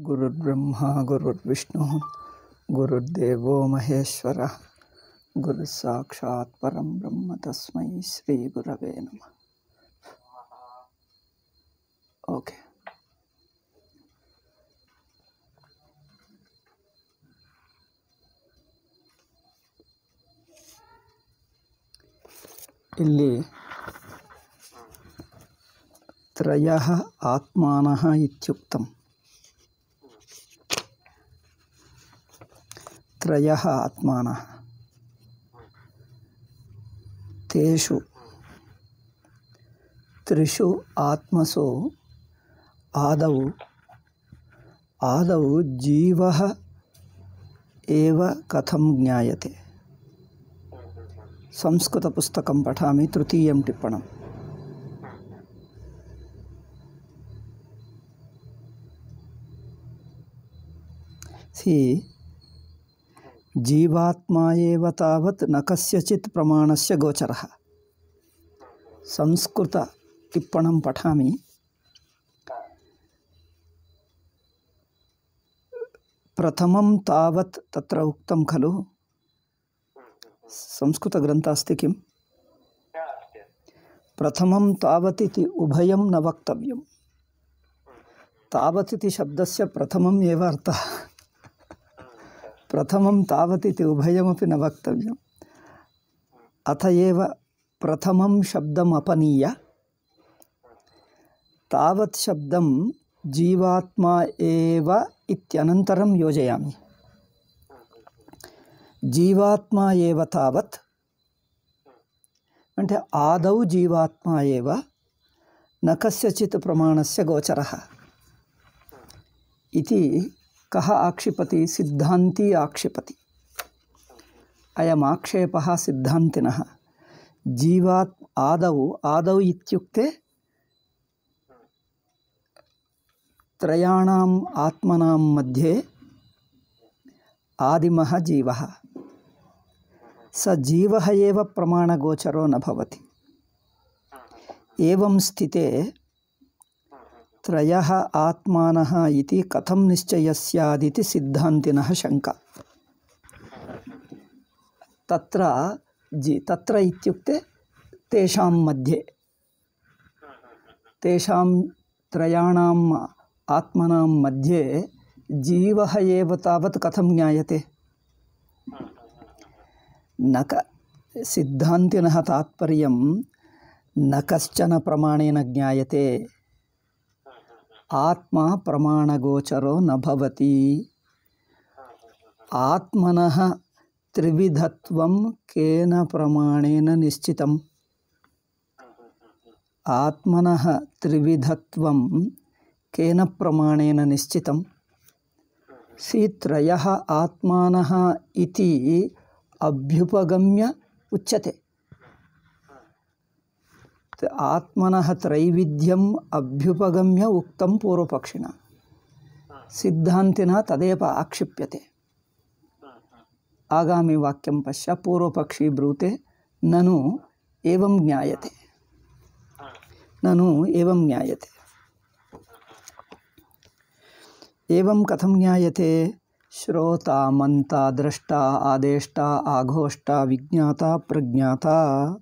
गुरुर्ब्रह्मा गुरुर्विष्णु गुरुर्देवो महेश्वरः गुरुसाक्षात् परं ब्रह्म तस्मै श्री गुरवे नमः। ओके, इल्ली त्रयः आत्मानः इत्युक्तम्। त्रयः आत्मानः तेषु त्रिषु आत्मसु आदौ जीवः एव कथं ज्ञायते। संस्कृतपुस्तकं पठामि, तृतीयं टिप्पणम्। जीवात्मा एव तावत् न कस्यचित् प्रमाणस्य गोचरः। संस्कृत टिप्पणं पठामि। प्रथमं तावत् तत्र उक्तं खलु, संस्कृतग्रन्थ अस्ति किम्? प्रथमं तावत् इति उभयं न वक्तव्यं। तावत् इति शब्दस्य प्रथमम् एव अर्थः। प्रथमं तावत् इति उभयमपि न वक्तव्यम्। अथ एव प्रथमं शब्दम् अपनीय तावत् शब्दं जीवात्मा एव इत्यनन्तरं योजयामि। जीवात्मा एव तावत् అంటే आदौ जीवात्मा एव न कस्यचित् प्रमाणस्य गोचरः इति कः आक्षिपति? सिद्धान्ती आक्षिपति। अयम् आक्षेपः सिद्धान्तिनः। जीवात् आदौ इत्युक्ते त्रयाणाम् आत्मनां मध्ये आदिमः जीवः। स जीवः एव प्रमाणगोचरो न भवति। एवं स्थिते त्रयः आत्मानः इति कथं निश्चयः स्यादिति सिद्धान्तिनः शङ्का। तत्र इत्युक्ते तेषां मध्ये, तेषां त्रयाणाम् आत्मनां मध्ये जीवः एव तावत् कथं ज्ञायते? सिद्धान्तिनः तात्पर्यं न कश्चन प्रमाणेन ज्ञायते, आत्मा प्रमाणगोचरो न भवति। आत्मनः त्रिविधत्वं केन प्रमाणेन निश्चितम्? आत्मनः त्रिविधत्वं केन प्रमाणेन निश्चितम्? त्रयः आत्मानः इति अभ्युपगम्य उच्यते। आत्मनः त्रैविध्यम् अभ्युपगम्य उक्तं पूर्वपक्षिणा। सिद्धान्तिना तदेव आक्षिप्यते। आगामि वाक्यं पश्य। पूर्वपक्षी ब्रूते ननु एवं ज्ञायते। ननु एवं ज्ञायते। एवं कथं ज्ञायते? श्रोता मंता द्रष्टा आदेष्टा आघोष्टा विज्ञाता प्रज्ञाता।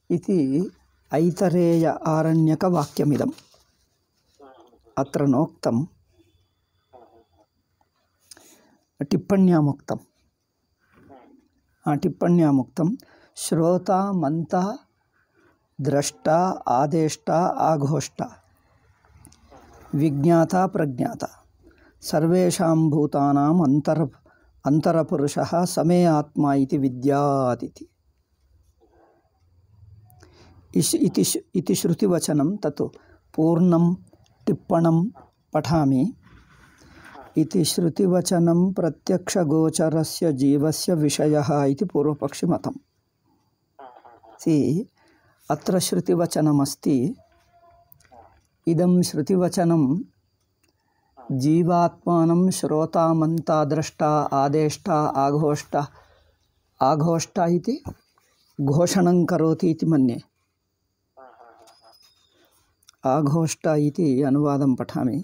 इति ऐतरेय आरण्यकवाक्यमिदम्। अत्र नोक्तं, टिप्पण्यामुक्तं। टिप्पण्यामुक्तं श्रोता मंता द्रष्टा आदेष्टा आघोष्टा विज्ञाता प्रज्ञाता सर्वेषां भूतानाम् अंतरपुरुषः समे आत्मा इति विद्यात् इति श्रुतिवचनं। तत् पूर्णं टिप्पणं पठामि। इति श्रुतिवचनं प्रत्यक्षगोचरस्य जीवस्य विषयः इति पूर्वपक्षिमतम्। अत्र श्रुतिवचनमस्ति। इदं श्रुतिवचनं जीवात्मानं श्रोता मंता द्रष्टा आदेष्टा आघोष्टा इति घोषणं करोति इति मन्ये। आघोष्ट इति अनुवादं पठामि।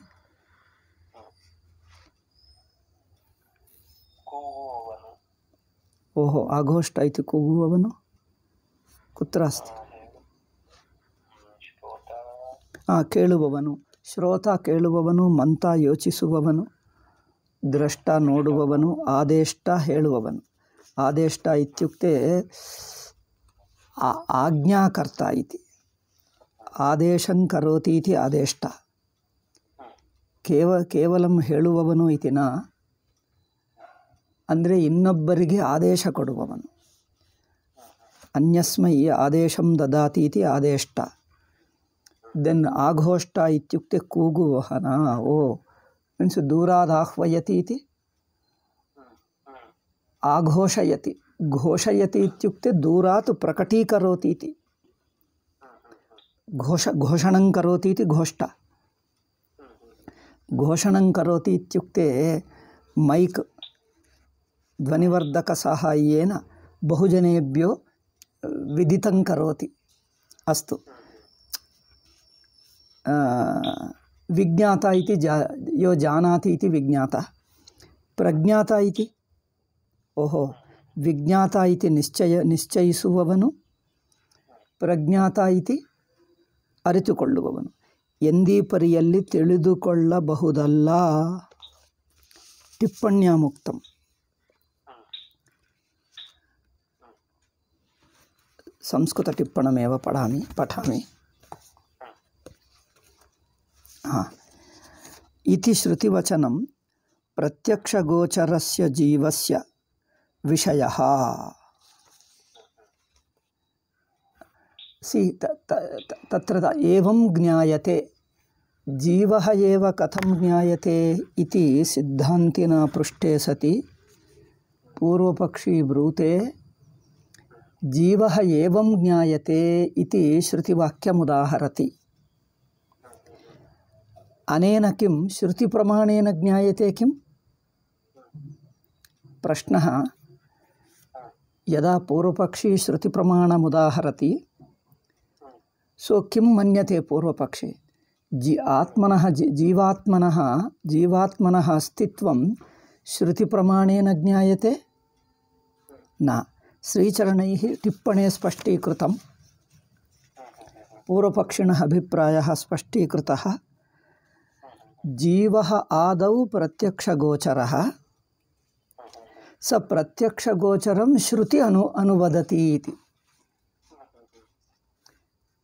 ओहो, आघोष्ट इति ಕೂಗುವವನು कुत्र अस्ति? ಕೇಳುವವನು, ಶ್ರೋತ ಕೇಳುವವನು, ಮಂತ ಯೋಚಿಸುವವನು, ದ್ರಷ್ಟ ನೋಡುವವನು, ಆದೇಷ್ಟ ಹೇಳುವವನು. ಆದೇಷ್ಟ ಇತ್ಯುಕ್ತೆ ಆಜ್ಞಾಕರ್ತ ಇತಿ. ಆದೇಶಂ ಕರೋತಿ ಇತಿ ಆದೇಷ್ಟ. ಕೇವಲಂ ಹೇಳುವವನು ಇತಿ ನ, ಅಂದರೆ ಇನ್ನೊಬ್ಬರಿಗೆ ಆದೇಶ ಕೊಡುವವನು. ಅನ್ಯಸ್ಮೈ ಆದೇಶಂ ದದಾತಿ ಇತಿ ಆದೇಷ್ಟ. ದೆನ್ ಆಘೋಷ್ಟ ಇತ್ಯುಕ್ತೆ ಕೂಗುವಹನ. ಓ ಮೀನ್ಸ್ ದೂರಾದಾಹ್ವಯತಿ ಇತಿ ಆಘೋಷಯತಿ. ಘೋಷಯತಿ ಇತ್ಯುಕ್ತೆ ದೂರಾತ್ ಪ್ರಕಟೀಕರೋತಿ ಇತಿ. ಘೋಷಣಂ ಕರೋತಿ ಇತಿ ಘೋಷ್ಟ. ಘೋಷಣಂ ಕರೋತಿ ಇತ್ಯುಕ್ತೆ ಮೈಕ್ ಧ್ವನಿವರ್ಧಕ ಸಹಾಯೇನ ಬಹುಜನೇಭ್ಯೋ ವಿದಿತಂ ಕರೋತಿ. ಅಸ್ತು. ವಿಜ್ಞಾತ ಇತಿ ಯೋ ಜಾನಾತಿ ಇತಿ ವಿಜ್ಞಾತ. ಪ್ರಜ್ಞಾತ ಇತಿ ಓಹೋ ವಿಜ್ಞಾತ ಇತಿ ನಿಶ್ಚಯಿಸುವವನು, ಪ್ರಜ್ಞಾತ ಇತಿ ಅರಿತುಕೊಳ್ಳುವವನು. ಎಂದೀ ಪರಿಯಲ್ಲಿ ತಿಳಿದುಕೊಳ್ಳಬಹುದಲ್ಲ. ಟಿಪ್ಪಣ್ಯ ಮುಕ್ತಂ. ಸಂಸ್ಕೃತ ಟಿಪ್ಪಣಮೇವ ಪಠಾಮಿ. ಇತಿ ಶ್ರುತಿವಚನಂ ಪ್ರತ್ಯಕ್ಷಗೋಚರಸ್ಯ ಜೀವಸ್ಯ ವಿಷಯಃ. ತತ್ರ ಏವಂ ಜ್ಞಾಯತೆ. ಜೀವಃ ಏವ ಕಥಂ ಜ್ಞಾಯತೆ ಇತಿ ಸಿದ್ಧಾಂತಿನ ಪೃಷ್ಠೆ ಸತಿ ಪೂರ್ವಪಕ್ಷಿ ಬ್ರೂತೆ ಜೀವಃ ಏವಂ ಜ್ಞಾಯತೆ ಇತಿ ಶ್ರುತಿವಾಕ್ಯಮುದಾಹರತಿ. ಅನೇನ ಕಿಂ ಶ್ರುತಿಪ್ರಮಾಣೇನ ಜ್ಞಾಯತೆ ಕಿಂ? ಪ್ರಶ್ನಃ ಯದಾ ಪೂರ್ವಪಕ್ಷಿ ಶ್ರುತಿಪ್ರಮಾಣಮುದಾಹರತಿ ಸೋ ಕಿಂ ಮನ್ಯತೆ ಪೂರ್ವಪಕ್ಷಿ? ಜೀವಾತ್ಮನಃ ಅಸ್ತಿತ್ವಂ ಶ್ರುತಿಪ್ರಮಾಣೇನ ಜ್ಞಾಯತೆ ನ. ಶ್ರೀಚರಣೈಃ ಟಿಪ್ಪಣೇ ಸ್ಪಷ್ಟೀಕೃತಂ. ಪೂರ್ವಪಕ್ಷಿಣಃ ಅಭಿಪ್ರಾಯಃ ಸ್ಪಷ್ಟೀಕೃತಃ. ಜೀವಃ ಆದೌ ಪ್ರತ್ಯಕ್ಷಗೋಚರಃ ಸ ಪ್ರತ್ಯಕ್ಷಗೋಚರಂ ಶ್ರುತಿ ಅನುವದತಿ ಇತಿ.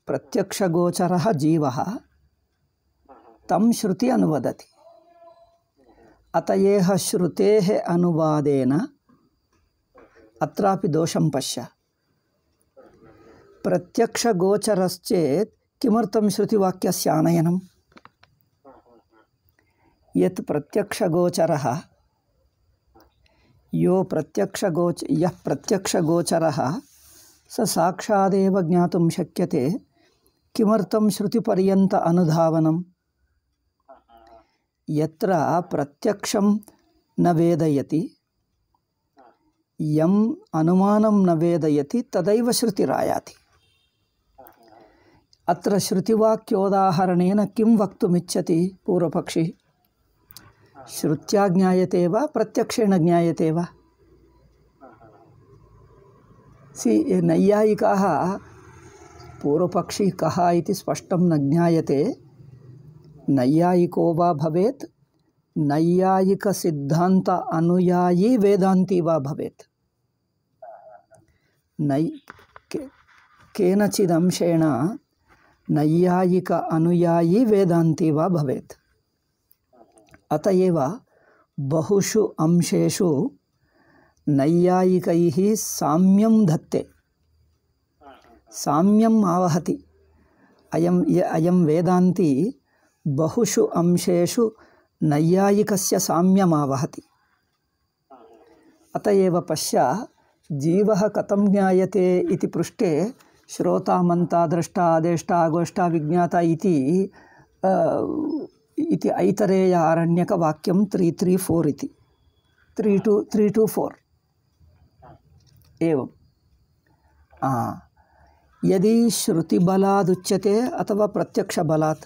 ಪ್ರತ್ಯಕ್ಷಗೋಚರಃ ಜೀವಃ ತಂ ಶ್ರುತಿ ಅನುವದತಿ. ಅತಯೇಹ ಶ್ರುತೇಃ ಅನುವಾದೇನ ಅತ್ರಾಪಿ ದೋಷಂ ಪಶ್ಯ. ಪ್ರತ್ಯಕ್ಷಗೋಚರಶ್ಚೇತ್ ಕಿಮರ್ಥಂ ಶ್ರುತಿವಾಕ್ಯಸ್ಯ ಆನಯನಂ? ಯತ್ ಪ್ರತ್ಯಕ್ಷಗೋಚರಃ ಯಃ ಪ್ರತ್ಯಕ್ಷಗೋಚರಃ ಸ ಸಾಕ್ಷಾದೇವ ಜ್ಞಾತುಂ ಶಕ್ಯತೆ. ಕಿಮರ್ಥಂ ಶ್ರುತಿಪರ್ಯಂತ ಅನುಧಾವನಂ? ಯತ್ರ ಪ್ರತ್ಯಕ್ಷಂ ನ ವೇದಯತಿ ಯಂ ಅನುಮಾನಂ ನ ವೇದಯತಿ ತದೈವ ಶ್ರುತಿರಾಯಾತಿ. ಅತ್ರ ಶ್ರುತಿವಾಕ್ಯೋದಾಹರಣೇನ ಕಿಂ ವಕ್ತುಮಿಚ್ಛತಿ ಪೂರ್ವಪಕ್ಷಿ? ಶ್ರುತ್ಯಾ ಜ್ಞಾಯತೆ ವಾ ಪ್ರತ್ಯಕ್ಷೇಣ ಜ್ಞಾಯತೆ ವಾ? ನೈಯಾಯಿಕಾಃ पूर्वपक्षी कः इति स्पष्टं न ज्ञायते. नैयायिको वा भवेत्, नैयायिकसिद्धान्त अनुयायी वेदान्ती वा भवेत्. केनचिदंशेण नैयायिक अनुयायी वेदान्ती वा भवेत्. अतएव बहुषु अंशेषु नैयायिकैः साम्यं धत्ते, साम्यम् आवहति. अयं वेदान्ती बहुषु अंशेषु नैयायिकस्य साम्यमावहति. अतएव पश्य जीवः कथं ज्ञायते इति पृष्टे श्रोता मंता द्रष्टा आदेष्टा आगोष्टा विज्ञाता इति ऐतरेय आरण्यकवाक्यं 334 इति 324 एवं यदि श्रुतिबलादुच्यते अथवा प्रत्यक्षबलात्,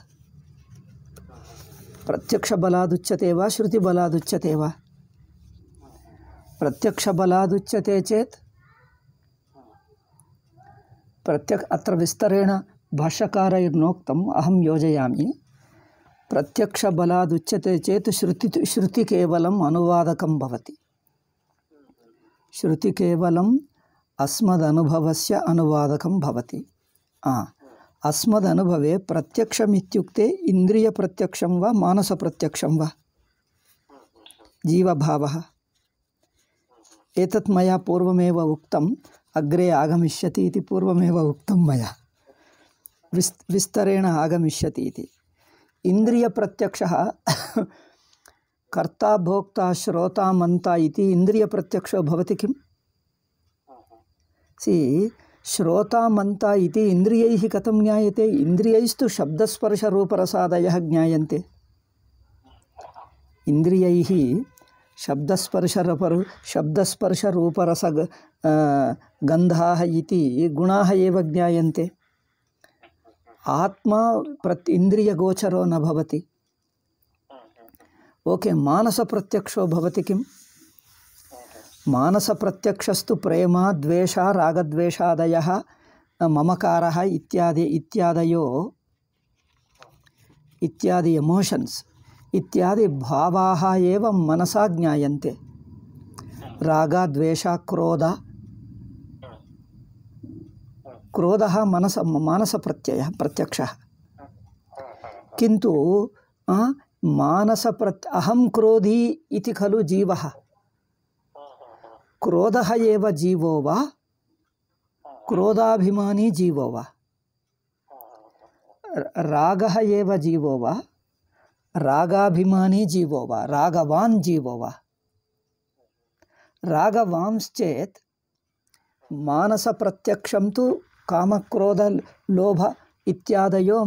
प्रत्यक्षबलादुच्यते वा श्रुतिबलादुच्यते वा? प्रत्यक्षबलादुच्यते चेत् अत्र विस्तरेण भाष्यकारैर्नोक्तम्, अहं योजयामि। प्रत्यक्षबलादुच्यते चेत् श्रुति केवलम् अनुवादकं भवति। श्रुति केवलम् अस्मदनुभवस्य अनुवादकं भवति। अस्मदनुभवे प्रत्यक्षमित्युक्ते इन्द्रियप्रत्यक्षं वा मानसप्रत्यक्षं वा? जीवभावः। एतत् मया पूर्वमेव उक्तम्, अग्रे आगमिष्यति इति पूर्वमेव उक्तं मया, विस्तरेण आगमिष्यति इति। इन्द्रियप्रत्यक्षः कर्ता भोक्ता श्रोता मंता इति इन्द्रियप्रत्यक्षो भवति किम्? श्रोता मंता इति इन्द्रियैः कथं ज्ञायते? इन्द्रियैस्तु शब्दस्पर्शरूपरसादयः ज्ञायन्ते। इन्द्रियैः शब्दस्पर्शरूपरस गन्धाः इति गुणाः एव ज्ञायन्ते। आत्मा इन्द्रियगोचरो न भवति। ओके, मानसप्रत्यक्षो भवति किम्? मानसप्रत्यक्षस्तु प्रेम द्वेष रागद्वेषादयः ममकारः इत्यादि एमोशन्स् इत्यादि भावाः एव मनसा ज्ञायन्ते। राग द्वेष क्रोधः मानसप्रत्यक्षः। किन्तु अहं क्रोधी इति खलु जीवः। क्रोधः एव जीवो वा क्रोधाभिमानी जीवो वा? रागः एव जीवो वा रागाभिमानी जीवो वा? रागवान् जीवो वा? रागवांश्चेत् मानसप्रत्यक्षं तु कामक्रोध लोभ इत्यादयो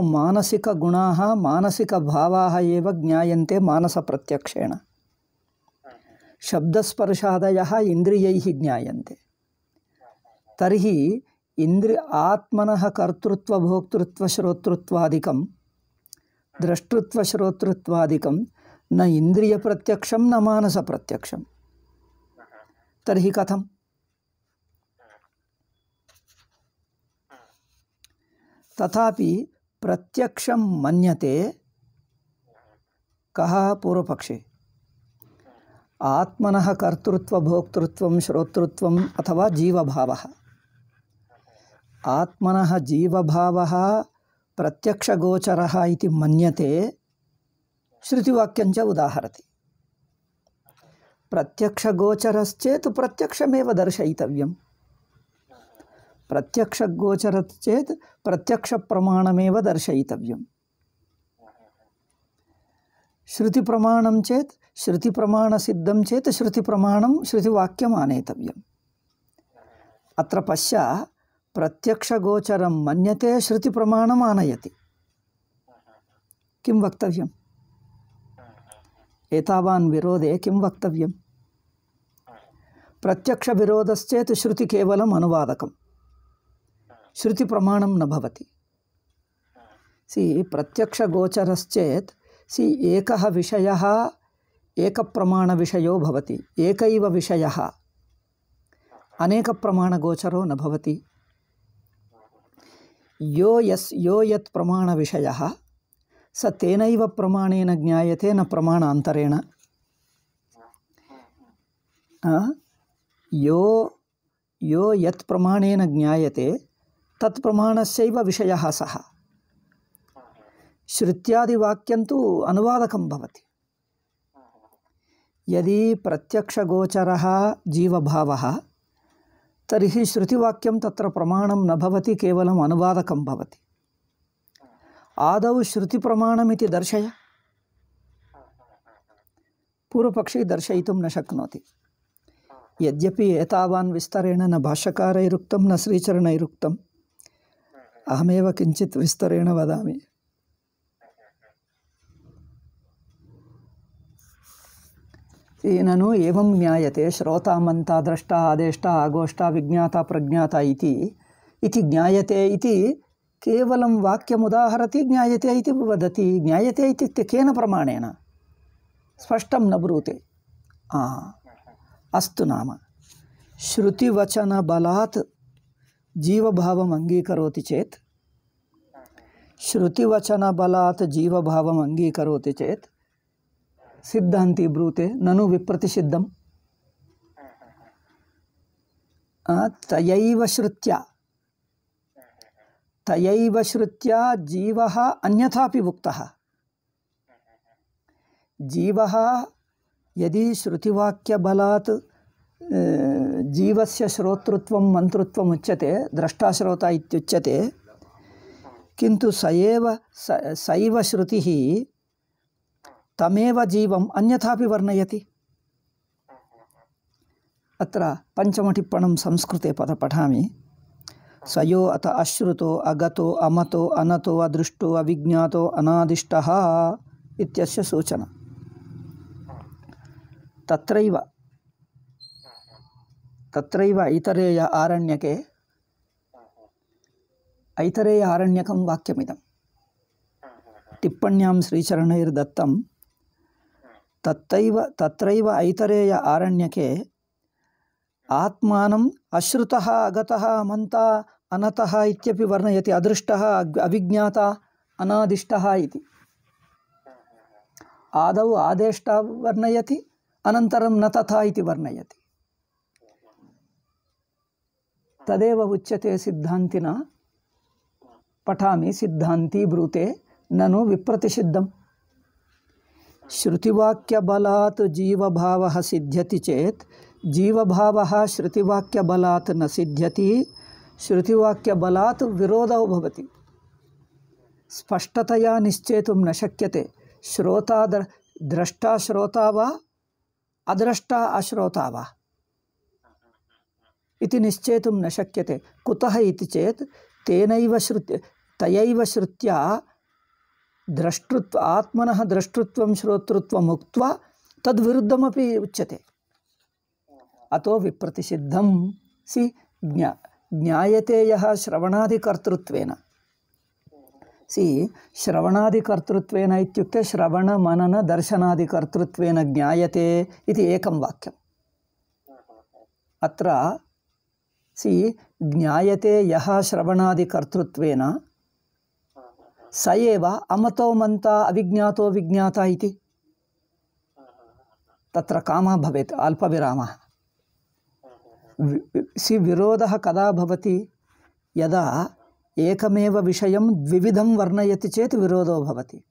मानसिकगुणाः मानसिकभावाः एव ज्ञायन्ते मानसप्रत्यक्षेण। शब्दस्पर्शादयः इन्द्रियैः ज्ञायन्ते। तर्हि आत्मनः कर्तृत्व भोक्तृत्व श्रोतृत्वादिकं द्रष्टृत्व श्रोतृत्वादिकं न इन्द्रियप्रत्यक्षं न मानसप्रत्यक्षं। तर्हि कथम्? तथापि प्रत्यक्षं मन्यते कः? पूर्वपक्षे। आत्मनः कर्तृत्व भोक्तृत्वं श्रोतृत्वम् अथवा जीवभावः। आत्मनः जीवभावः प्रत्यक्षगोचरः इति मन्यते, श्रुतिवाक्यञ्च उदाहरति। प्रत्यक्षगोचरश्चेत् प्रत्यक्षमेव दर्शयितव्यम्। प्रत्यक्षगोचरश्चेत् प्रत्यक्षप्रमाणमेव दर्शयितव्यम्। श्रुतिप्रमाणं चेत् श्रुतिप्रमाणसिद्धं चेत् श्रुतिप्रमाणं श्रुतिवाक्यम् आनेतव्यम्। अत्र पश्य, प्रत्यक्षगोचरं मन्यते, श्रुतिप्रमाणम् आनयति। किं वक्तव्यम्? एतावान् विरोधे किं वक्तव्यम्? प्रत्यक्षविरोधश्चेत् श्रुति केवलम् अनुवादकं, श्रुतिप्रमाणं न भवति। प्रत्यक्षगोचरश्चेत् एकः विषयः एकप्रमाणविषयो भवति। एकैव विषयः अनेकप्रमाणगोचरो न भवति। यो यत् प्रमाणविषयः स तेनैव प्रमाणेन ज्ञायते, न प्रमाणान्तरेण। यो यत् प्रमाणेन ज्ञायते तत् प्रमाणस्यैव विषयः सः। श्रुत्यादिवाक्यं तु अनुवादकं भवति। यदि प्रत्यक्षगोचरः जीवभावः तर्हि श्रुतिवाक्यं तत्र प्रमाणं न भवति, केवलम् अनुवादकं भवति। आदौ श्रुतिप्रमाणमिति दर्शय। पूर्वपक्षी दर्शयितुं न शक्नोति। यद्यपि एतावान् विस्तरेण न भाष्यकारैरुक्तं न श्रीचरणैरुक्तम्, अहमेव किञ्चित् विस्तरेण वदामि। ननु एवं ज्ञायते श्रोता मंता द्रष्टा आदेष्टा आगोष्टा विज्ञाता प्रज्ञाता इति इति ज्ञायते इति केवलं वाक्यमुदाहरति, ज्ञायते इति वदति। ज्ञायते इत्युक्ते केन प्रमाणेन? स्पष्टं न ब्रूते। अस्तु नाम श्रुतिवचनबलात् जीवभावम् अङ्गीकरोति चेत्, श्रुतिवचनबलात् जीवभावम् अङ्गीकरोति चेत् सिद्धान्ती ब्रूते ननु विप्रतिषिद्धम्। तयैव श्रुत्या जीवः अन्यथापि उक्तः। जीवः यदि श्रुतिवाक्यबलात् जीवस्य श्रोतृत्वं मन्त्रत्वम् उच्यते, द्रष्टाश्रोता इत्युच्यते, किन्तु सैव श्रुतिः तमेव जीवम् अन्यथापि वर्णयति। अत्र पञ्चमटिप्पणं संस्कृते पठामि। सयो अथ अश्रुतो अगतो अमतो अनतो अदृष्टो अविज्ञातो अनादिष्टः इत्यस्य सूचना। तत्रैव ऐतरेय आरण्यके ऐतरेय आरण्यकं वाक्यमिदं टिप्पण्यां श्रीचरणैर्दत्तं। तत्रैव ऐतरेय आरण्यके आत्मानम् अश्रुतः अगतः अमन्ता अनतः इत्यपि वर्णयति। अदृष्टः अविज्ञाता अनादिष्टः इति। आदौ आदेष्टा वर्णयति, अनन्तरं न तथा इति वर्णयति। तदेव उच्यते सिद्धान्तिना। पठामि। सिद्धान्ती ब्रूते ननु विप्रतिषिद्धम्। श्रुतिवाक्यबलात् जीवभावः सिद्ध्यति चेत् जीवभावः श्रुतिवाक्यबलात् न सिद्ध्यति। श्रुतिवाक्यबलात् विरोधो भवति। स्पष्टतया निश्चेतुं न शक्यते श्रोता द्रष्टा श्रोता वा अद्रष्टा अश्रोता वा इति निश्चेतुं न शक्यते। कुतः इति चेत् तयैव श्रुत्या आत्मनः द्रष्टृत्वं श्रोतृत्वम् उक्त्वा तद्विरुद्धमपि उच्यते। अतो विप्रतिषिद्धं। ज्ञायते यः श्रवणादिकर्तृत्वेन। श्रवणादिकर्तृत्वेन इत्युक्ते श्रवणमननदर्शनादिकर्तृत्वेन ज्ञायते इति एकं वाक्यम्। अत्र ज्ञायते यः श्रवणादिकर्तृत्वेन स एव अमतो मन्ता अविज्ञातो विज्ञाता इति। तत्र कामः भवेत्, अल्पविरामः। विरोधः कदा भवति? यदा एकमेव विषयं द्विविधं वर्णयति चेत् विरोधो भवति।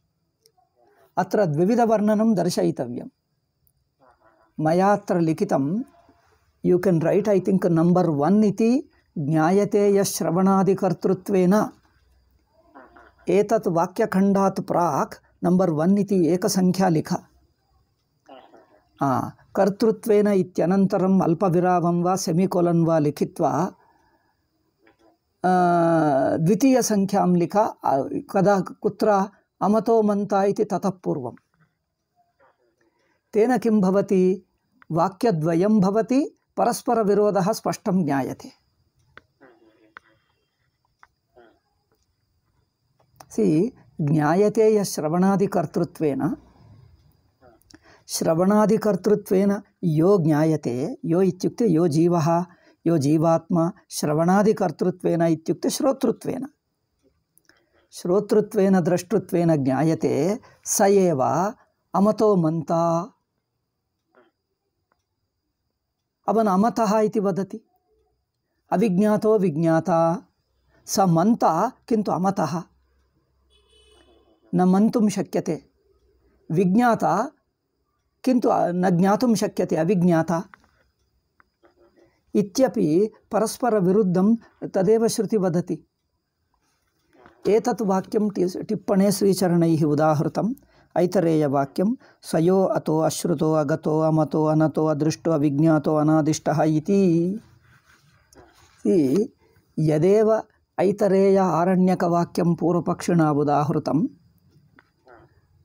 अत्र द्विविधवर्णनं दर्शयितव्यं। मया अत्र लिखितं, you can write, I think number 1 इति ज्ञायते यश्रवणादिकर्तृत्वेन। एतत् वाक्यखण्डात् प्राक् नंबर 1 इति एकसंख्या लिख। कर्तृत्वेन इत्यनन्तरम् अल्पविरामं वा सेमिकोलन् वा लिखित्वा द्वितीयसंख्यां लिख। कदा कुत्र अमतो मन्ता इति ततः पूर्वं। तेन किं भवति? वाक्यद्वयं भवति, परस्परविरोधः स्पष्टं ज्ञायते। ज्ञायते यश्रवणादिकर्तृत्वेन। श्रवणादिकर्तृत्वेन यो ज्ञायते, यो इत्युक्ते यो जीवः, यो जीवात्मा, श्रवणादिकर्तृत्वेन इत्युक्ते श्रोतृत्वेन। श्रोतृत्वेन द्रष्टृत्वेन ज्ञायते, स एव अमतो मन्ता। अवन अमतः इति वदति। अविज्ञातो विज्ञाता। स मन्ता किन्तु अमतः, न मन्तुं शक्यते। विज्ञाता किन्तु न ज्ञातुं शक्यते, अविज्ञाता इत्यपि परस्परविरुद्धं तदेव श्रुति वदति। एतत् वाक्यं टिप्पणे श्रीचरणैः उदाहृतम्। ऐतरेयवाक्यं सयो अतो अश्रुतो अगतो अमतो अनतो अदृष्टो अविज्ञातो अनादिष्टः इति। यदेव ऐतरेय आरण्यकवाक्यं पूर्वपक्षिणा उदाहृतं,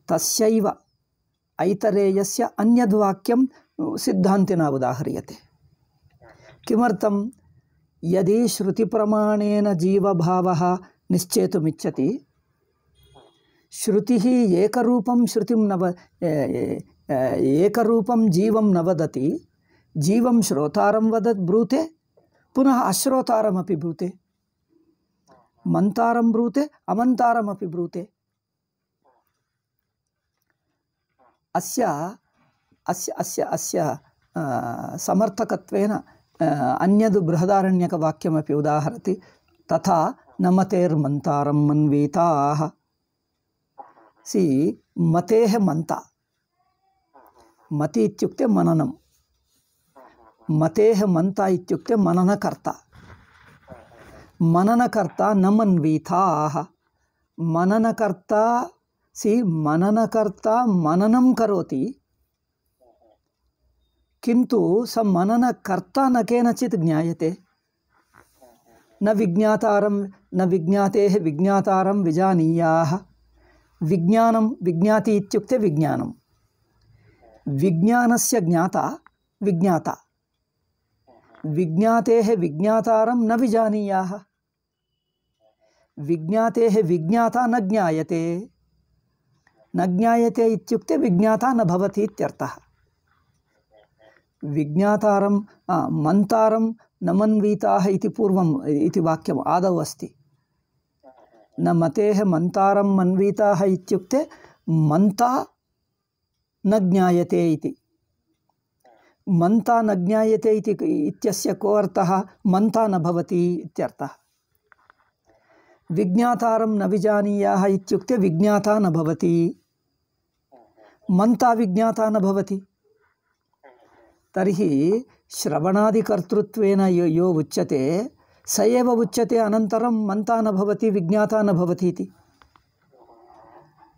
तस्यैव ऐतरेयस्य अन्यद्वाक्यं सिद्धान्तिना उदाह्रियते। किमर्थं? यदि श्रुतिप्रमाणेन जीवभावः निश्चेतुमिच्छति श्रुतिः एकरूपं श्रुतिं एकरूपं जीवं न वदति जीवं श्रोतारं ब्रूते पुनः अश्रोतारमपि ब्रूते मंतारं ब्रूते अमन्तारमपि ब्रूते अस्य अस्य अस्य अस्य समर्थकत्वेन अन्यद् बृहदारण्यकवाक्यमपि उदाहरति तथा नमतेर्मन्तारं मन्वीताः सी मतेः मंता मति इत्युक्ते मननं मतेः मंता इत्युक्ते मननकर्ता मननकर्ता न मन्वीताः मननकर्ता सी मननकर्ता मननं करोति किन्तु स मननकर्ता न केनचित् ज्ञायते न विज्ञातारं न विज्ञातेः विज्ञातारं विजानीयाः विज्ञानं विज्ञाति इत्युक्ते विज्ञानं विज्ञानस्य ज्ञाता विज्ञाता विज्ञातेः विज्ञातारं न विजानीयाः विज्ञातेः विज्ञाता न ज्ञायते इत्युक्ते विज्ञाता न भवति इत्यर्थः विज्ञातारं मन्तारं न मन्वीताः इति पूर्वम् इति वाक्यम् आदौ अस्ति न मतेः मन्तारं मन्वीताः इत्युक्ते मन्ता न ज्ञायते इति मन्ता न ज्ञायते इति इत्यस्य को अर्थः मन्ता न भवति इत्यर्थः विज्ञातारं न विजानीयाः इत्युक्ते विज्ञाता न भवति मन्ता विज्ञाता न भवति तर्हि श्रवणादिकर्तृत्वेन यो उच्यते स एव उच्यते अनन्तरं मन्ता न भवति विज्ञाता न भवति इति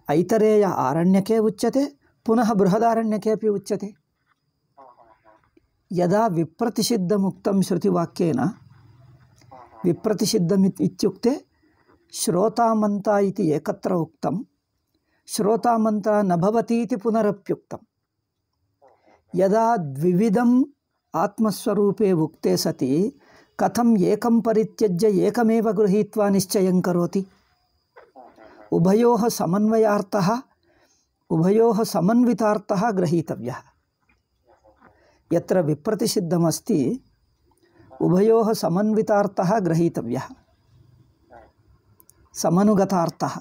ऐतरेय आरण्यके उच्यते पुनः बृहदारण्यके अपि उच्यते यदा विप्रतिषिद्धमुक्तं श्रुतिवाक्येन विप्रतिषिद्धम् इत्युक्ते श्रोतामन्ता इति एकत्र उक्तं श्रोतामन्ता न भवति इति पुनरप्युक्तं यदा द्विविधम् आत्मस्वरूपे उक्ते सति कथम एकं परित्यज्य एकमेव गृहीत्वा निश्चयं करोति उभयोः समन्वयार्थः उभयोः समन्वितार्थः गृहीतव्यः यत्र विप्रतिषिद्धमस्ति उभयोः समन्वितार्थः गृहीतव्यः समनुगतार्थः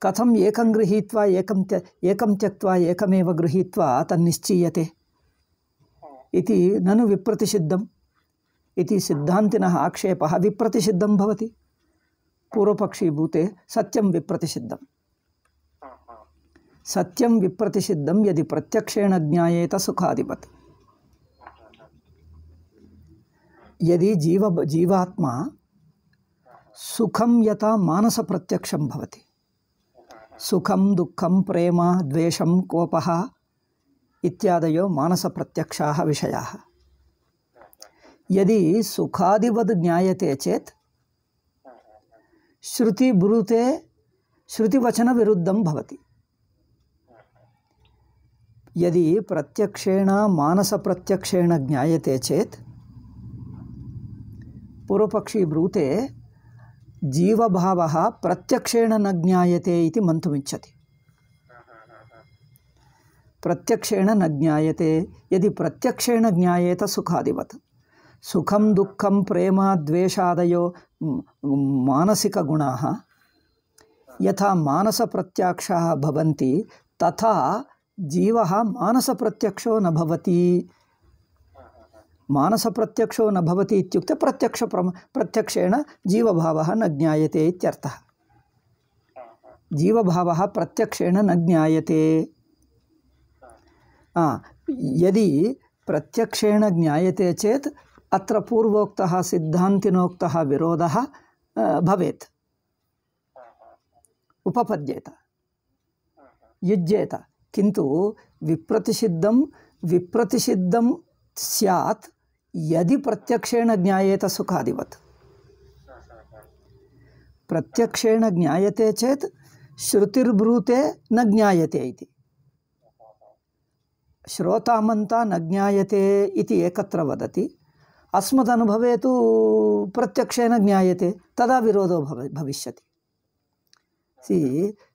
कथम एकं गृहीत्वा एकं त्यक्त्वा एकमेव गृहीत्वा तन्निश्चीयते इति ननु विप्रतिषिद्धम् इति सिद्धान्तिनः आक्षेपः विप्रतिषिद्धं भवति पूर्वपक्षीभूते सत्यं विप्रतिषिद्धम् सत्यं विप्रतिषिद्धं यदि प्रत्यक्षेण ज्ञायेत सुखादिवत् यदि जीवात्मा सुखं यथा मानस प्रत्यक्षं भवति सुखं दुःखं प्रेम द्वेषं कोपः इत्यादयो मानस प्रत्यक्षाः विषयाः यदि सुखादिवद् ज्ञायते चेत् श्रुति ब्रूते श्रुतिवचन विरुद्धं भवति यदि प्रत्यक्षेण मानस प्रत्यक्षेण ज्ञायते चेत् पूर्वपक्षी ब्रूते जीवभावः प्रत्यक्षेण न ज्ञायते इति मन्तुमिच्छति प्रत्यक्षेण न ज्ञायते यदि प्रत्यक्षेण ज्ञायेत सुखादिवत् सुखं दुःखं प्रेम द्वेषादयो मानसिकगुणाः यथा मानसप्रत्यक्षाः भवन्ति तथा जीवः मानसप्रत्यक्षो न भवति मानसप्रत्यक्षो न भवति इत्युक्ते प्रत्यक्षेण जीवभावः न ज्ञायते इत्यर्थः जीवभावः प्रत्यक्षेण न ज्ञायते यदि प्रत्यक्षेण ज्ञायते चेत् अत्र पूर्वोक्तः सिद्धान्तिनोक्तः विरोधः भवेत् उपपद्येत युज्येत किन्तु विप्रतिषिद्धं स्यात् यदि प्रत्यक्षेण ज्ञायेत सुखादिवत् प्रत्यक्षेण ज्ञायते चेत् श्रुतिर्ब्रूते न ज्ञायते इति श्रोतामन्ता न ज्ञायते इति एकत्र वदति, अस्मदनुभवे तु प्रत्यक्षेण ज्ञायते, तदा विरोधो भविष्यति।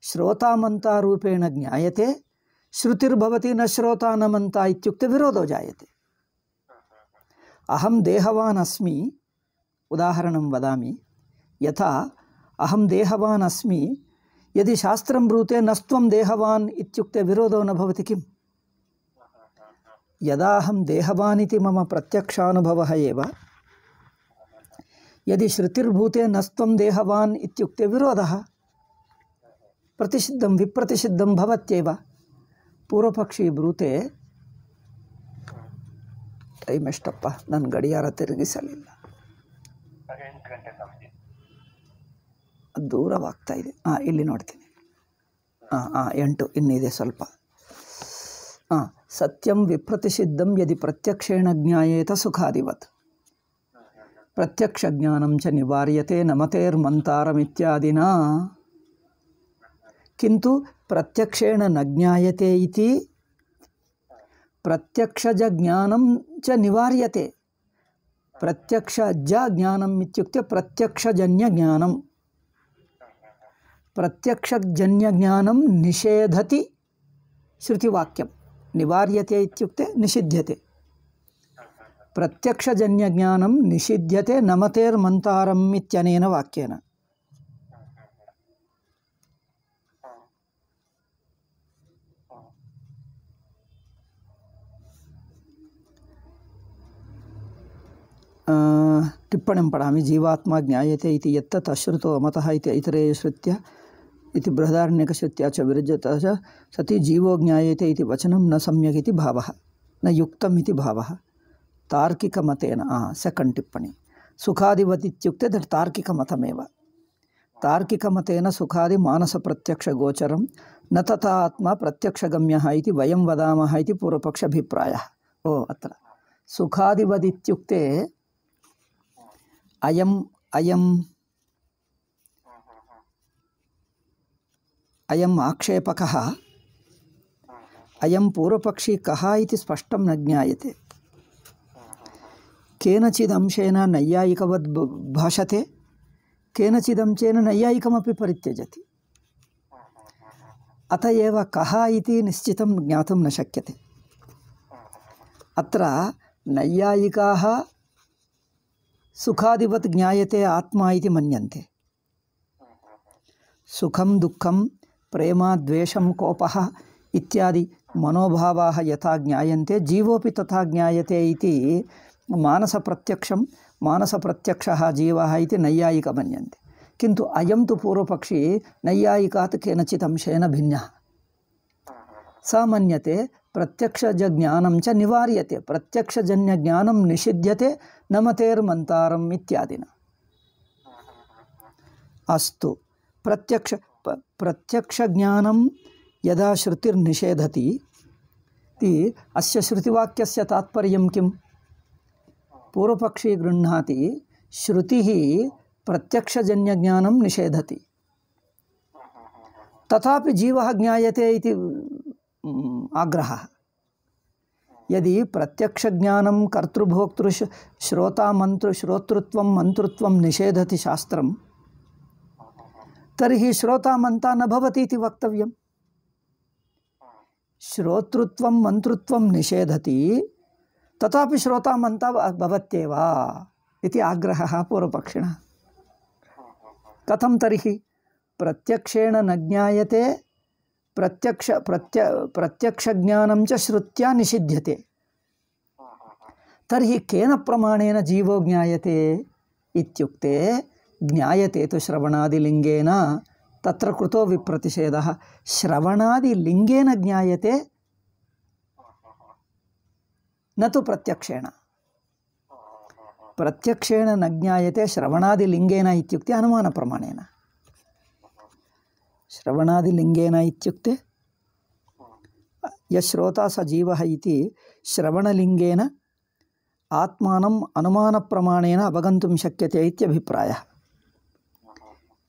श्रोतामन्तारूपेण ज्ञायते, श्रुतिर्भवति न श्रोता न मन्ता इत्युक्ते विरोधो जायते। अहं देहवान् अस्मि, उदाहरणं वदामि, यथा अहं देहवान् अस्मि, यदि शास्त्रं ब्रूते नस्त्वं देहवान् इत्युक्ते विरोधो न भवति किम्? यदा अहं देहवान् इति मम प्रत्यक्षानुभवः एव, यदि श्रुतिर्भूते नस्त्वं देहवान् इत्युक्ते विरोधः प्रतिषिद्धं विप्रतिषिद्धं भवत्येव। पूर्वपक्षी ब्रूते ಟೈಮ್ ಎಷ್ಟಪ್ಪ, ನನ್ನ ಗಡಿಯಾರ ತಿರುಗಿಸಲಿಲ್ಲ, ದೂರವಾಗ್ತಾ ಇದೆ. ಇಲ್ಲಿ ನೋಡ್ತೀನಿ. 8 ಇನ್ನಿದೆ ಸ್ವಲ್ಪ. ಸತ್ಯಂ ವಿಪ್ರತಿಷಿದ್ಧಂ ಯದಿ ಪ್ರತ್ಯಕ್ಷೇಣ ಜ್ಞಾಯೇತ ಸುಖಾದಿವತ್ ಪ್ರತ್ಯಕ್ಷ ಜ್ಞಾನಂ ಚ ನಿವಾರ್ಯತೆ ನಮತೇರ್ಮಂತಾರಮಿತ್ಯಾದಿನ ಕಿಂತು ಪ್ರತ್ಯಕ್ಷೇಣ ನ ಜ್ಞಾಯತೆ ಇತಿ ಪ್ರತ್ಯಕ್ಷಜ ಜ್ಞಾನಂ ಚ ನಿವಾರ್ಯತೆ. ಪ್ರತ್ಯಕ್ಷಜ ಜ್ಞಾನಂ ಇತ್ಯುಕ್ತೆ ಪ್ರತ್ಯಕ್ಷಜನ್ಯ ಜ್ಞಾನಂ. ಪ್ರತ್ಯಕ್ಷಜನ್ಯ ಜ್ಞಾನಂ ನಿಷೇಧತಿ ಶ್ರುತಿವಾಕ್ಯಂ. ನಿವಾರ್ಯತೆ ಇತ್ಯುಕ್ತೆ ನಿಷಿಧ್ಯತೆ. ಪ್ರತ್ಯಕ್ಷಜನ್ಯ ಜ್ಞಾನಂ ನಿಷಿಧ್ಯತೆ ನಮತೇರ್ಮಂತಾರಂ ಇತ್ಯನೇನ ವಾಕ್ಯೇನ. टिप्पणीं पठामि. जीवात्मा ज्ञायते इति यत्तत् अश्रुतो अमतः इति ऐतरेयश्रुत्या इति बृहदारण्यकश्रुत्या च विरज्यतः च सति जीवो ज्ञायते इति वचनं न सम्यक् इति भावः, न युक्तम् इति भावः तार्किकमतेन. सेकंड टिप्पणी. सुखादिवत् इत्युक्ते तत् तार्किकमतमेव. तार्किकमतेन सुखादि मानसप्रत्यक्षगोचरं न तथा आत्मा प्रत्यक्षगम्यः इति वयं वदामः इति पूर्वपक्षाभिप्रायः. अत्र सुखादिवत् इत्युक्ते अयम् आक्षेपकः, अयं पूर्वपक्षी कः इति स्पष्टं न ज्ञायते. केनचिदंशेन नैयायिकवद् भाषते, केनचिदंशेन नैयायिकमपि परित्यजति. अत एव कः इति निश्चितं ज्ञातुं न शक्यते. अत्र नैयायिकाः सुखादिवत् ज्ञायते आत्मा इति मन्यन्ते. सुखं दुःखं प्रेमाद्वेषं कोपः इत्यादि मनोभावाः यथा ज्ञायन्ते जीवोपि तथा ज्ञायते इति मानसप्रत्यक्षं, मानसप्रत्यक्षः जीवः इति नैयायिका मन्यन्ते. किन्तु अयं तु पूर्वपक्षी नैयायिकात् केनचित् अंशेन भिन्नः. सा मन्यते प्रत्यक्षज्ञानं च निवार्यते, प्रत्यक्षजन्यज्ञानं निषिध्यते नमतेर्मन्तारम् इत्यादिना. अस्तु, प्रत्यक्षज्ञानं यदा श्रुतिर्निषेधति इति अस्य श्रुतिवाक्यस्य तात्पर्यं किम्? पूर्वपक्षी गृह्णाति श्रुतिः प्रत्यक्षजन्यज्ञानं निषेधति, तथापि जीवः ज्ञायते इति आग्रहः. यदि प्रत्यक्षज्ञानं कर्तृभोक्तृ श्रोता मंत्र श्रोतृत्वं मंतृत्वं निषेधति शास्त्रं, तर्हि श्रोता मंता न भवति इति वक्तव्यम्. श्रोतृत्वं मंतृत्वं निषेधति, तथापि श्रोता मंता भवत्येव इति आग्रहः पूर्वपक्षिणः. कथं तर्हि? प्रत्यक्षेण न ज्ञायते, प्रत्यक्षज्ञानं च श्रुत्या निषिध्यते. तर्हि केन प्रमाणेन जीवो ज्ञायते इत्युक्ते ज्ञायते तु श्रवणादिलिङ्गेन, तत्र कृतो विप्रतिषेधः. श्रवणादिलिङ्गेन ज्ञायते न तु प्रत्यक्षेण. प्रत्यक्षेण न ज्ञायते श्रवणादिलिङ्गेन इत्युक्ते अनुमानप्रमाणेन. श्रवणादिलिङ्गेन इत्युक्ते यश्रोता स जीवः इति श्रवणलिङ्गेन आत्मानम् अनुमानप्रमाणेन अवगन्तुं शक्यते इत्यभिप्रायः.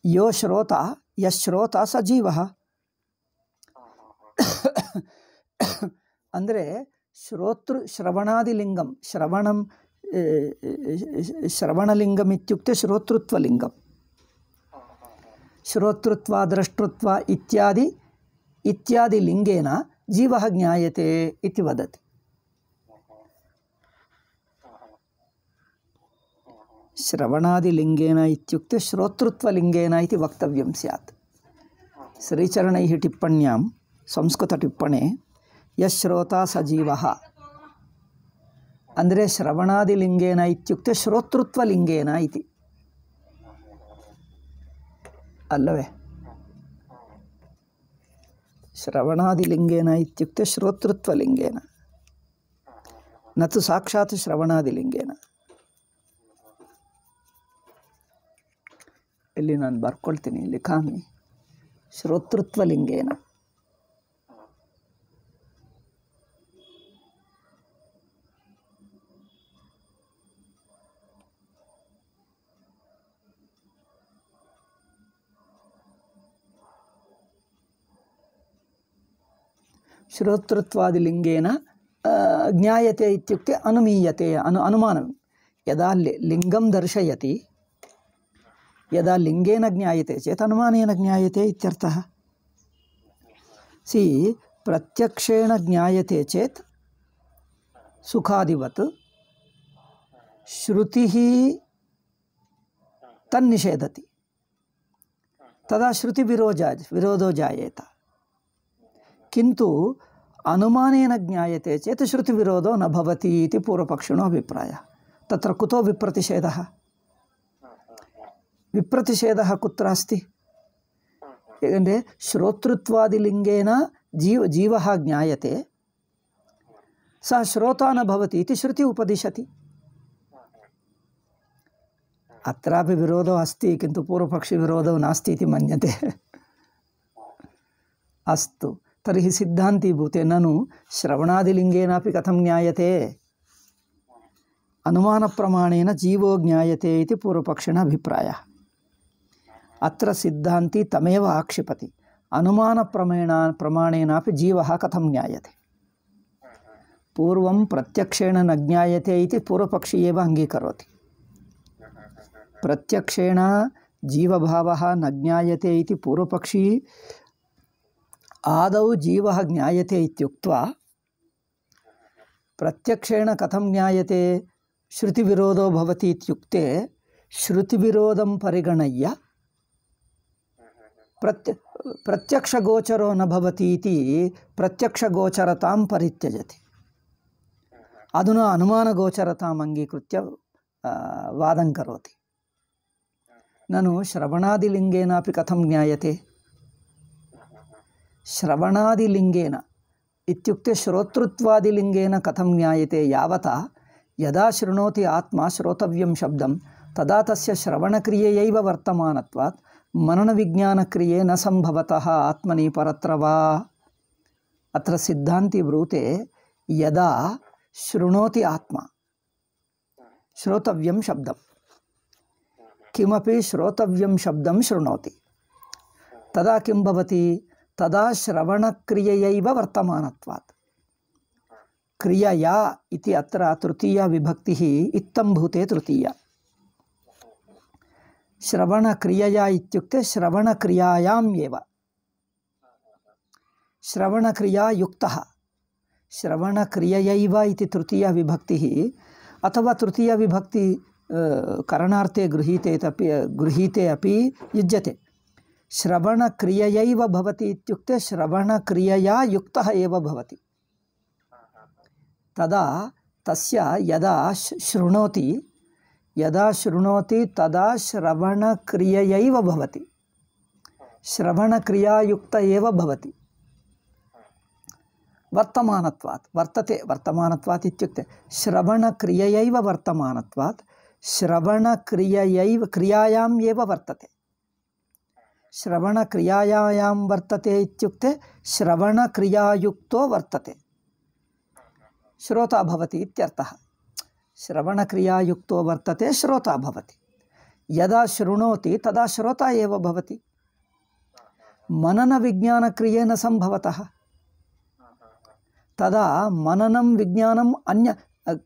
यो श्रोता यश्रोता स जीवः. ಅಂದರೆ ಶ್ರವಣಾದಿಲಿಂಗಂ ಶ್ರವಣಲಿಂಗಂ ಇತ್ಯುಕ್ತೆ ಶ್ರೋತೃತ್ವಲಿಂಗಂ. ಶ್ರೋತೃತ್ವ ದ್ರಷ್ಟೃತ್ವ ಇತ್ಯಾದಿ ಲಿಂಗೇನ ಜೀವಃ ಜ್ಞಾಯತೆ ಇತಿ ವದತಿ. ಶ್ರವಣಾದಿಲಿಂಗೇನ ಇತ್ಯುಕ್ತೆ ಶ್ರೋತೃತ್ವಲಿಂಗೇನ ಇತಿ ವಕ್ತವ್ಯಂ ಸ್ಯಾತ್. ಶ್ರೀಚರಣೈಃ ಟಿಪ್ಪಣ್ಯಾಂ ಸಂಸ್ಕೃತಟಿಪ್ಪಣೆ ಯಶ್ರೋತಾ ಸಜೀವಃ ಅಂದರೆ ಶ್ರವಣಾದಿಲಿಂಗೇನ ಇತ್ಯುಕ್ತೆ ಶ್ರೋತೃತ್ವಲಿಂಗೇನ ಇತಿ ಅಲ್ಲವೇ? ಶ್ರವಣಾದಿಲಿಂಗೇನ ಇತ್ಯುಕ್ತೆ ಶ್ರೋತೃತ್ವಲಿಂಗೇನ ನತು ಸಾಕ್ಷಾತ್ ಶ್ರವಣಾದಿಲಿಂಗೇನ. ಇಲ್ಲಿ ನಾನು ಬರ್ಕೊಳ್ತೀನಿ, ಲಿಖಾಮಿ ಶ್ರೋತೃತ್ವಲಿಂಗೇನ. ಶ್ರೋತೃತ್ವಾದಿಲಿಂಗೇನ ಜ್ಞಾಯತೆ ಇತ್ಯುಕ್ತೆ ಅನುಮೀಯತೆ ಅನುಮಾನ. ಯದಾ ಲಿಂಗಂ ದರ್ಶಯತಿ ಯದಾ ಲಿಂಗೇನ ಜ್ಞಾಯತೆ ಚೇತ್ ಅನುಮಾನೇನ ಜ್ಞಾಯತೆ ಇತ್ಯರ್ಥಃ. ಸಿ ಪ್ರತ್ಯಕ್ಷೇಣ ಜ್ಞಾಯತೆ ಚೇತ್ ಸುಖಾದಿವತ್ ಶ್ರುತಿ ತನ್ನಿಷೇಧತಿ ತದಾ ಶ್ರುತಿ ವಿರೋಧೋ ಜಾಯೇತ. किंतु अनुमानेन ज्ञायते चेत् श्रुति विरोधो न भवति इति पूर्वपक्षिणो अभिप्रायः. तत्र कुतो विप्रतिषेधः? विप्रतिषेधः कुत्र अस्ति? ಏಕೆಂದರೆ ಶ್ರೋತೃತ್ವಾದಿಲಿಂಗೇನ ಜೀವಃ ಜ್ಞಾಯತೆ ಸಹ ಶ್ರೋತಾ ನ ಭವತಿ ಇತಿ ಶ್ರುತಿ ಉಪದಿಶತಿ. ಅತ್ರಾಪಿ ವಿರೋಧೋ ಅಸ್ತಿ किन्तु पूर्वपक्षी विरोधो नास्ति इति मन्यते. अस्तु तर्हि सिद्धान्तीभूते ननु श्रवणादिलिंगेनापि कथं ज्ञायते? अनुमानप्रमाणेन जीवो ज्ञायते इति पूर्वपक्षिणः अभिप्रायः. अत्र सिद्धान्ती तमेव आक्षिपति. अनुमानप्रमाणेनापि जीवः कथं ज्ञायते? पूर्वं प्रत्यक्षेण न ज्ञायते इति पूर्वपक्षी एव अङ्गीकरोति. प्रत्यक्षेण जीवभावः न ज्ञायते इति पूर्वपक्षी आदौ जीवः ज्ञायते इत्युक्त्वा प्रत्यक्षेण कथं ज्ञायते? श्रुतिविरोधो भवति इत्युक्ते श्रुतिविरोधं परिगणय्य प्रत्यक्षगोचरो न भवति इति प्रत्यक्षगोचरतां परित्यजति. अधुना अनुमानगोचरताम् अङ्गीकृत्य वादं करोति. ननु श्रवणादिलिंगेनापि कथं ज्ञायते? श्रवणादिलिंगेन इत्युक्ते श्रोतृत्वादिलिंगेन कथं ज्ञायते? यावता यदा शृणोति आत्मा श्रोतव्यं शब्दं तदा तस्य श्रवणक्रियैव वर्तमानत्वात् मननविज्ञानक्रिये न संभवतः आत्मनि परत्र वा. अत्र सिद्धान्ती ब्रूते यदा शृणोति आत्मा श्रोतव्यं शब्दं किमपि श्रोतव्यं शब्दं शृणोति तदा किं भवति? तदा श्रवणक्रियैव वर्तमानत्वात्. क्रियया इति अत्र तृतीया विभक्तिः इत्थं भूते तृतीया. श्रवणक्रियया इत्युक्ते श्रवणक्रियायाम् एव श्रवणक्रियायुक्तः. श्रवणक्रिययैव इति तृतीया विभक्तिः अथवा तृतीया विभक्ति करणार्थे गृहीते अपि युज्यते. श्रवणक्रिययैव भवति इत्युक्ते श्रवणक्रियया युक्तः एव भवति. तदा तस्य यदा शृणोति तदा श्रवणक्रिययैव भवति. श्रवणक्रियायुक्त एव भवति. वर्तमानत्वात् इत्युक्ते श्रवणक्रिययैव वर्तमानत्वात् श्रवणक्रिययैव क्रियायाम् एव वर्तते. श्रवणक्रियायां वर्तते इत्युक्ते श्रवणक्रियायुक्तो वर्तते. श्रोता भवति इत्यर्थः. श्रवणक्रियायुक्तो वर्तते, श्रोता भवति. यदा शृणोति तदा श्रोता एव भवति. मननविज्ञानक्रिये न संभवतः. ತದಾ ಮನನಂ ವಿಜ್ಞಾನಂ ಅನ್ಯ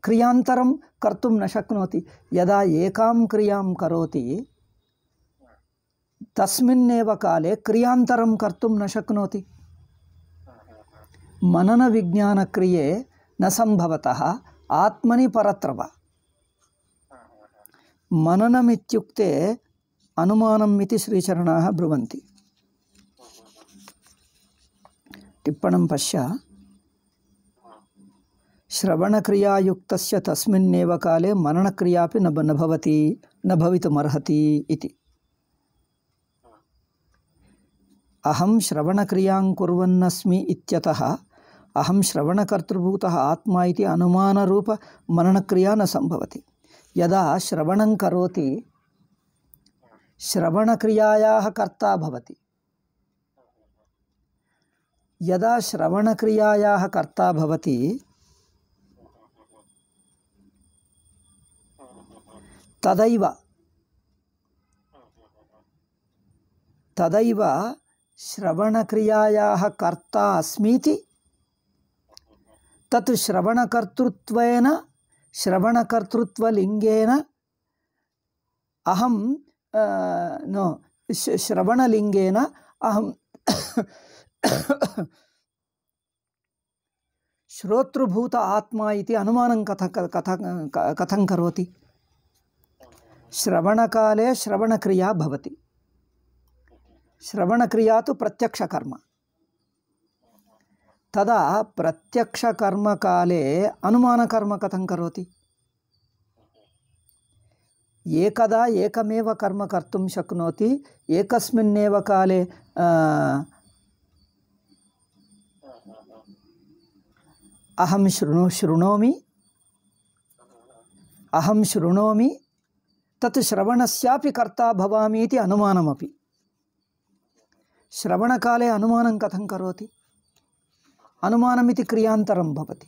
ಕ್ರಿಯಾಂತರಂ ಕರ್ತುಂ ನ ಶಕ್ನೋತಿ. ಯದಾ ಏಕಾಂ ಕ್ರಿಯಾಂ ಕರೋತಿ ತಸ್ಮಿನ್ನೇವ ಕಾಲೇ ಕ್ರಿಯಾಂತರಂ ಕರ್ತುಂ ನ ಶಕ್ನೋತಿ. ಮನನ ವಿಜ್ಞಾನ ಕ್ರಿಯೆ ನ ಸಂಭವತಃ ಆತ್ಮನಿ ಪರತ್ರವ. ಮನನಮಿತ್ಯುಕ್ತೆ ಅನುಮಾನಂ ಇತಿ ಶ್ರೀಚರಣಾಃ ಬ್ರುವಂತಿ. ಟಿಪ್ಪಣಂ ಪಶ್ಯ. ಶ್ರವಣಕ್ರಿಯಾಯುಕ್ತಸ್ಯ ತಸ್ಮಿನ್ನೇವ ಕಾಲೇ ಮನನಕ್ರಿಯಾಪಿ ನ ಭವತಿ ನ ಭವಿತುಮರ್ಹತಿ ಇತಿ. ಅಹಂ ಶ್ರವಣಕ್ರಿಯಾಂ ಕುರ್ವನ್ನಸ್ಮಿ ಇತ್ಯತಃ ಅಹಂ ಶ್ರವಣಕರ್ತೃಭೂತಃ ಆತ್ಮ ಇತಿ ಅನುಮಾನರೂಪ ಮನನಕ್ರಿಯಾ ನ ಸಂಭವತಿ. ಯದಾ ಶ್ರವಣಂ ಕರೋತಿ ಶ್ರವಣಕ್ರಿಯಾಯಾಃ ಕರ್ತಾ ಭವತಿ. ಯದಾ ಶ್ರವಣಕ್ರಿಯಾಯಾಃ ಕರ್ತಾ ಭವತಿ ತದೈವ ಶ್ರವಣಕ್ರಿಯಾಯಾಃ ಕರ್ತಾ ಅಸ್ಮೀತಿ ತತ್ ಶ್ರವಣಕರ್ತೃತ್ವೇನ ಶ್ರವಣಕರ್ತೃತ್ವಲಿಂಗೇನ ಅಹಂ ಶ್ರವಣಲಿಂಗೇನ ಅಹಂ ಶ್ರೋತೃಭೂತ ಆತ್ಮ ಇತಿ ಅನುಮಾನಂ ಕಥಂ ಕರೋತಿ. ಶ್ರವಣಕಾಲೇ ಶ್ರವಣಕ್ರಿಯಾ ಭವತಿ. ಶ್ರವಣಕ್ರಿಯಾ ತು ಪ್ರತ್ಯಕ್ಷಕರ್ಮ. ತದಾ ಪ್ರತ್ಯಕ್ಷಕರ್ಮಕಾಲೇ ಅನುಮಾನಕರ್ಮ ಕಥಂ ಕರೋತಿ. ಏಕದಾ ಏಕಮೇವ ಕರ್ಮ ಕರ್ತುಂ ಶಕ್ನೋತಿ ಏಕಸ್ಮಿನ್ನೇವ ಕಾಲೇ ಅಹಂ ಶೃಣೋಮಿ ತತ್ ಶ್ರವಣಸ್ಯಾಪಿ ಕರ್ತಾ ಭವಾಮಿ ಇತಿ ಅನುಮಾನಮಪಿ. ಶ್ರವಣಕಾಲೇ ಅನುಮಾನಂ ಕಥಂ ಕರೋತಿ. ಅನುಮಾನಮಿತಿ ಕ್ರಿಯಾಂತರಂ ಭವತಿ.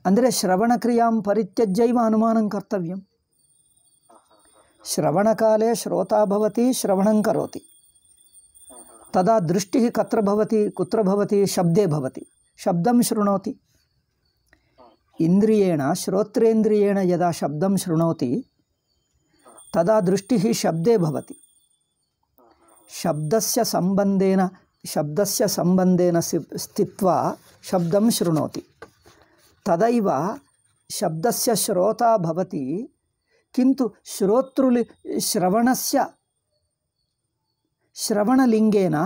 ಅಂದರೆ ಶ್ರವಣಕ್ರಿಯಾಂ ಪರಿತ್ಯಜ್ಯೈವ ಅನುಮಾನಂ ಕರ್ತವ್ಯಂ. ಶ್ರವಣಕಾಲೇ ಶ್ರೋತಾ ಭವತಿ, ಶ್ರವಣಂ ಕರೋತಿ. ತದಾ ದೃಷ್ಟಿಃ ಕುತ್ರ ಭವತಿ ಶಬ್ದೇ ಭವತಿ. ಶಬ್ದಂ ಶೃಣೋತಿ. ಇಂದ್ರಿಯೇಣ ಶ್ರೋತ್ರೇಂದ್ರಿಯೇಣ ಯದಾ ಶಬ್ದಂ ಶೃಣೋತಿ ತದಾ ದೃಷ್ಟಿಃ ಶಬ್ದೇ ಭವತಿ. ಶಬ್ದಸ್ಯ ಸಂಬಂಧೇನ ಸ್ಥಿತ್ವಾ ಶಬ್ದಂ ಶೃಣೋತಿ. ತದೈವ ಶಬ್ದಸ್ಯ ಶ್ರೋತಾ ಭವತಿ. ಕಿಂತು ಶ್ರವಣಲಿಂಗೇನ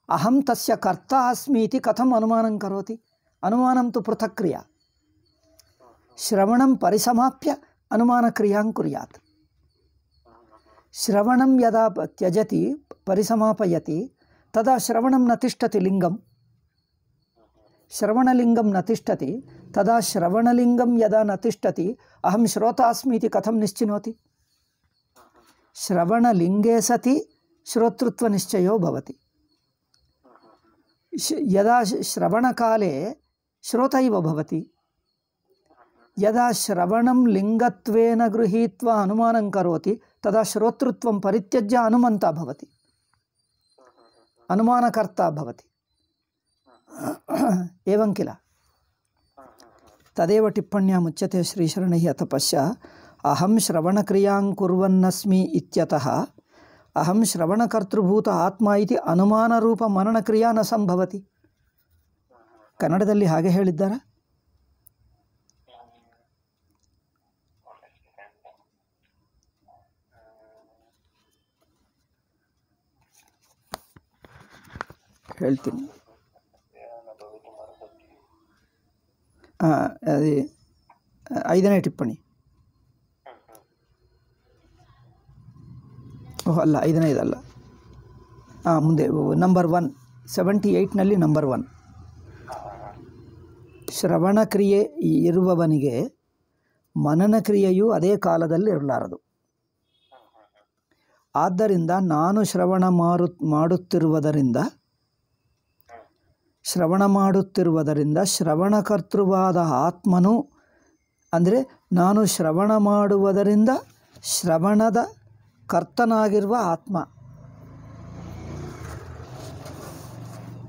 ಅಹಂ ತಸ್ಯ ಕರ್ತಾ ಅಸ್ಮಿ ಇತಿ ಕಥಂ ಅನುಮಾನಂ ಕರೋತಿ. ಅನುಮಾನಂ ತು ಪೃಥಕ್ ಕ್ರಿಯಾ. ಶ್ರವಣಂ ಪರಿಸಮಾಪ್ಯ ಅನುಮಾನಕ್ರಿಯಾಂ ಕುರ್ಯಾತ್. ಶ್ರವಣಂ ಯದಾ ತ್ಯಜತಿ ಪರಿಸಮಾಪಯತಿ ತದಾ ಶ್ರವಣಂ ನ ತಿಷ್ಠತಿ ಲಿಂಗಂ. ಶ್ರವಣಲಿಂಗಂ ನ ತಿಷ್ಠತಿ. ತದಾ ಶ್ರವಣಲಿಂಗಂ ಯದಾ ನ ತಿಷ್ಠತಿ ಅಹಂ ಶ್ರೋತಾ ಅಸ್ಮಿ ಇತಿ ಕಥಂ ನಿಶ್ಚಿನೋತಿ. ಶ್ರವಣಲಿಂಗೇ ಸತಿ ಶ್ರೋತೃತ್ವನಿಶ್ಚಯೋ ಭವತಿ. ಯದಾ ಶ್ರವಣಕಾಲೇ ಶ್ರೋತ ಇವ ಭವತಿ. ಯದಾ ಶ್ರವಣಂ ಲಿಂಗತ್ವೇನ ಗೃಹೀತ್ವಾ ಅನುಮಾನಂ ಕರೋತಿ ತದಾ ಶ್ರೋತೃತ್ವಂ ಪರಿತ್ಯಜ್ಯ ಅನುಮಂತ ಭವತಿ. ಅನುಮಾನಕರ್ತಾ ಭವತಿ. ಏವಂ ಕಿಲ. ತದೇವ ಟಿಪ್ಪಣ್ಯಾಂ ಉಚ್ಯತೆ ಶ್ರೀಶರಣೈಃ ಅಥ ಪಶ್ಯ. ಅಹಂ ಶ್ರವಣಕ್ರಿಯಾಂ ಕುರ್ವನ್ನಸ್ಮಿ ಇತ್ಯತಃ ಅಹಂ ಶ್ರವಣಕರ್ತೃಭೂತ ಆತ್ಮ ಇತಿ ಅನುಮಾನರೂಪ ಮನನಕ್ರಿಯಾ ನ ಸಂಭವತಿ. ಕನ್ನಡದಲ್ಲಿ ಹಾಗೆ ಹೇಳಿದ್ದಾರಾ? ಹೇಳ್ತೀನಿ. ಅದೇ 5ನೇ ಟಿಪ್ಪಣಿ. ಅಲ್ಲ 5ನೇದಲ್ಲ, ಮುಂದೆ ನಂಬರ್ 1 78ನಲ್ಲಿ ನಂಬರ್ 1. ಶ್ರವಣಕ್ರಿಯೆ ಇರುವವನಿಗೆ ಮನನಕ್ರಿಯೆಯು ಅದೇ ಕಾಲದಲ್ಲಿ ಇರಲಾರದು. ಆದ್ದರಿಂದ ನಾನು ಶ್ರವಣ ಮಾಡುತ್ತಿರುವುದರಿಂದ ಶ್ರವಣಕರ್ತೃವಾದ ಆತ್ಮನು, ಅಂದರೆ ನಾನು ಶ್ರವಣ ಮಾಡುವುದರಿಂದ ಶ್ರವಣದ ಕರ್ತನಾಗಿರುವ ಆತ್ಮ,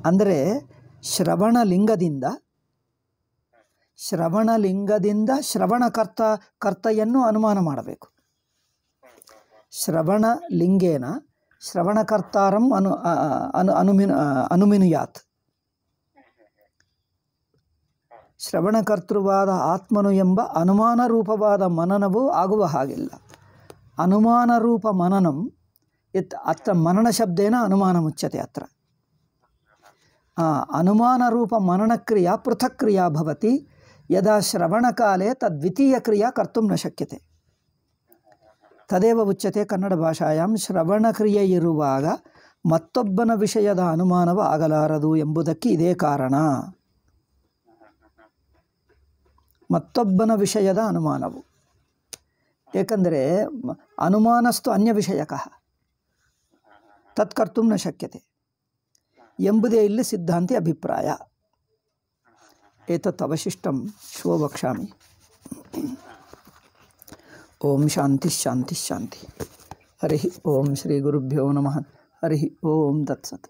ಅಂದರೆ ಶ್ರವಣಲಿಂಗದಿಂದ ಕರ್ತೆಯನ್ನು ಅನುಮಾನ ಮಾಡಬೇಕು. ಶ್ರವಣಲಿಂಗೇನ ಶ್ರವಣಕರ್ತಾರಂ ಅನುಮಿನುಯಾತ್. ಶ್ರವಣಕರ್ತೃವಾದ ಆತ್ಮನು ಎಂಬ ಅನುಮಾನ ರೂಪವಾದ ಮನನವು ಆಗುವ ಹಾಗಿಲ್ಲ. ಅನುಮಾನ ರೂಪ ಮನನಂ ಅತ್ರ ಮನನ ಶಬ್ದೇನ ಅನುಮಾನ ಮುಚ್ಯತೆ. ಅತ್ರ ಅನುಮಾನ ರೂಪ ಮನನಕ್ರಿಯಾ ಪೃಥಕ್ ಕ್ರಿಯಾ ಭವತಿ. ಯದಾ ಶ್ರವಣಕಾಲೇ ತದ್ವಿತೀಯ ಕ್ರಿಯಾ ಕರ್ತುಂ ನ ಶಕ್ಯತೆ. ತದೇವ ಉಚ್ಯತೆ ಕನ್ನಡ ಭಾಷಾಯಾಂ. ಶ್ರವಣಕ್ರಿಯೆ ಇರುವಾಗ ಮತ್ತೊಬ್ಬನ ವಿಷಯದ ಅನುಮಾನವು ಆಗಲಾರದು ಎಂಬುದಕ್ಕೆ ಇದೇ ಕಾರಣ. ಮತ್ತೊಬ್ಬನ ವಿಷಯದ ಅನುಮಾನವು, ಏಕೆಂದರೆ ಅನುಮಾನಸ್ತು ಅನ್ಯ ವಿಷಯಕಃ ತತ್ಕರ್ತುಂ ನ ಶಕ್ಯತೆ ಎಂಬುದೇ ಇಲ್ಲಿ ಸಿದ್ಧಾಂತಿ ಅಭಿಪ್ರಾಯ. ಏತತ್ ಅವಶಿಷ್ಟಂ ಶ್ವೋ ವಕ್ಷ್ಯಾಮಿ. ಓಂ ಶಾಂತಿ ಶಾಂತಿ ಶಾಂತಿ. ಹರಿ ಓಂ ಶ್ರೀ ಗುರುಭ್ಯೋ ನಮಃ. ಹರಿ ಓಂ ತತ್ಸತ್.